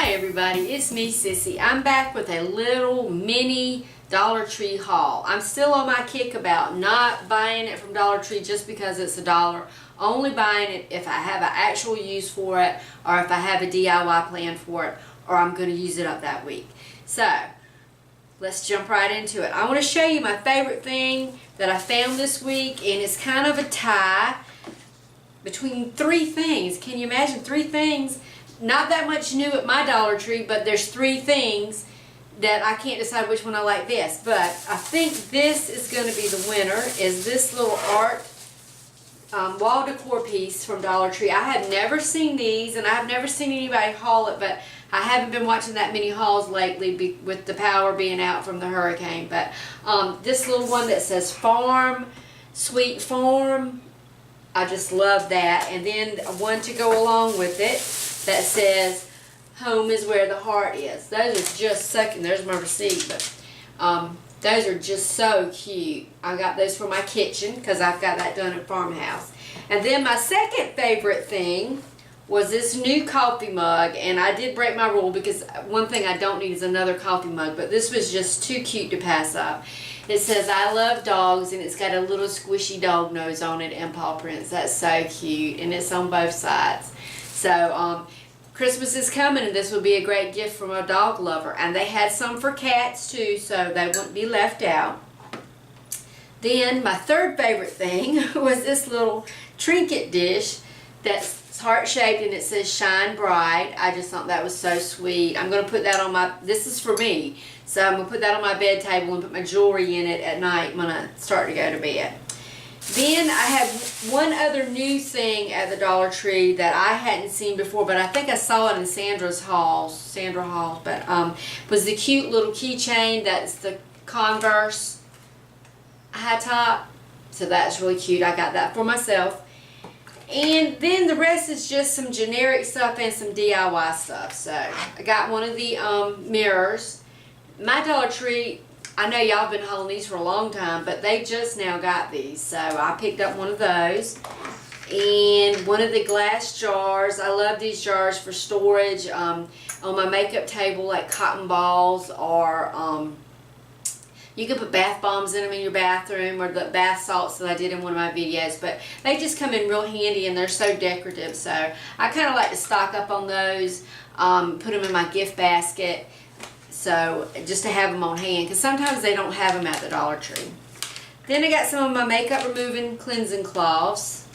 Hi everybody, it's me Sissy. I'm back with a little mini Dollar Tree haul. I'm still on my kick about not buying it from Dollar Tree just because it's $1. Only buying it if I have an actual use for it, or if I have a DIY plan for it, or I'm going to use it up that week. So let's jump right into it. I want to show you my favorite thing that I found this week, and it's kind of a tie between three things. Can you imagine 3 things? Not that much new at my Dollar Tree, but there's 3 things that I can't decide which one I like best. But I think this is going to be the winner, is this little art wall decor piece from Dollar Tree. I have never seen these, and I've never seen anybody haul it, but I haven't been watching that many hauls lately with the power being out from the hurricane. But this little one that says Farm, Sweet Farm, I just love that. And then one to go along with it that says home is where the heart is. Those are just sucking. There's my receipt, but those are just so cute. I got those for my kitchen because I've got that done at Farmhouse. And then my second favorite thing was this new coffee mug, and I did break my rule because one thing I don't need is another coffee mug, but this was just too cute to pass up. It says I love dogs, and it's got a little squishy dog nose on it and paw prints. That's so cute, and it's on both sides. So Christmas is coming, and this will be a great gift from a dog lover. And they had some for cats too, so they wouldn't be left out. Then my third favorite thing was this little trinket dish that's heart-shaped, and it says Shine Bright. I just thought that was so sweet. I'm going to put that on my, this is for me, so I'm going to put that on my bed table and put my jewelry in it at night when I start to go to bed. Then I have one other new thing at the Dollar Tree that I hadn't seen before, but I think I saw it in Sandra's haul, but was the cute little keychain that's the Converse high top. So that's really cute. I got that for myself. And then the rest is just some generic stuff and some DIY stuff. So I got one of the mirrors. My Dollar Tree, I know y'all have been hauling these for a long time, but they just now got these. So I picked up one of those. And one of the glass jars. I love these jars for storage on my makeup table, like cotton balls, or you can put bath bombs in them in your bathroom, or the bath salts that I did in one of my videos. But they just come in real handy, and they're so decorative. So I kind of like to stock up on those, put them in my gift basket. So just to have them on hand, because sometimes they don't have them at the Dollar Tree. Then I got some of my makeup removing cleansing cloths.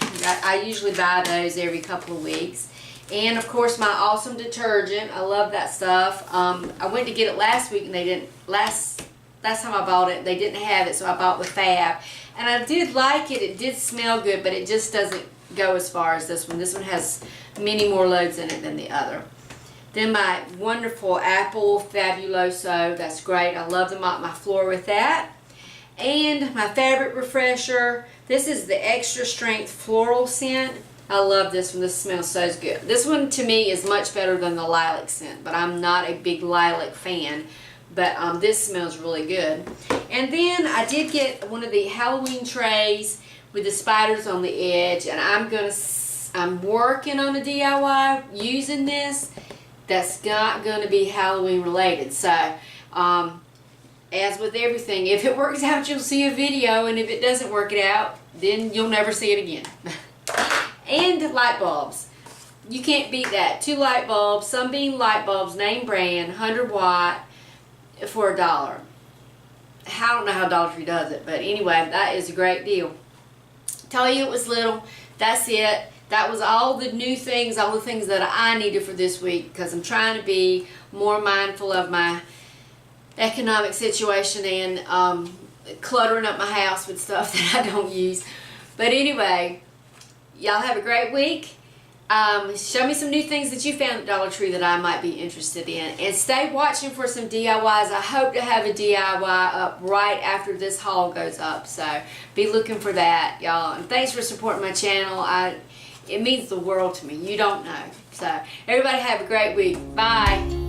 I usually buy those every couple of weeks. And of course my awesome detergent. I love that stuff. I went to get it last week, and they didn't, last time I bought it, they didn't have it, so I bought the Fab. And I did like it. It did smell good, but it just doesn't go as far as this one. This one has many more loads in it than the other. Then my wonderful Apple Fabuloso. That's great. I love to mop my floor with that. And my fabric refresher. This is the extra strength floral scent. I love this one. This smells so good. This one to me is much better than the lilac scent, but I'm not a big lilac fan. But this smells really good. And then I did get one of the Halloween trays with the spiders on the edge, and I'm working on a DIY using this. That's not going to be Halloween related. So, as with everything, if it works out, you'll see a video, and if it doesn't work it out, then you'll never see it again. And light bulbs. You can't beat that. 2 light bulbs, Sunbeam light bulbs, name brand, 100 watt, for $1. I don't know how Dollar Tree does it, but anyway, that is a great deal. Tell you it was little. That's it. That was all the new things, all the things that I needed for this week, because I'm trying to be more mindful of my economic situation and cluttering up my house with stuff that I don't use. But anyway, y'all have a great week. Show me some new things that you found at Dollar Tree that I might be interested in. And stay watching for some DIYs. I hope to have a DIY up right after this haul goes up. So be looking for that, y'all. And thanks for supporting my channel. It means the world to me. You don't know. So everybody have a great week. Bye.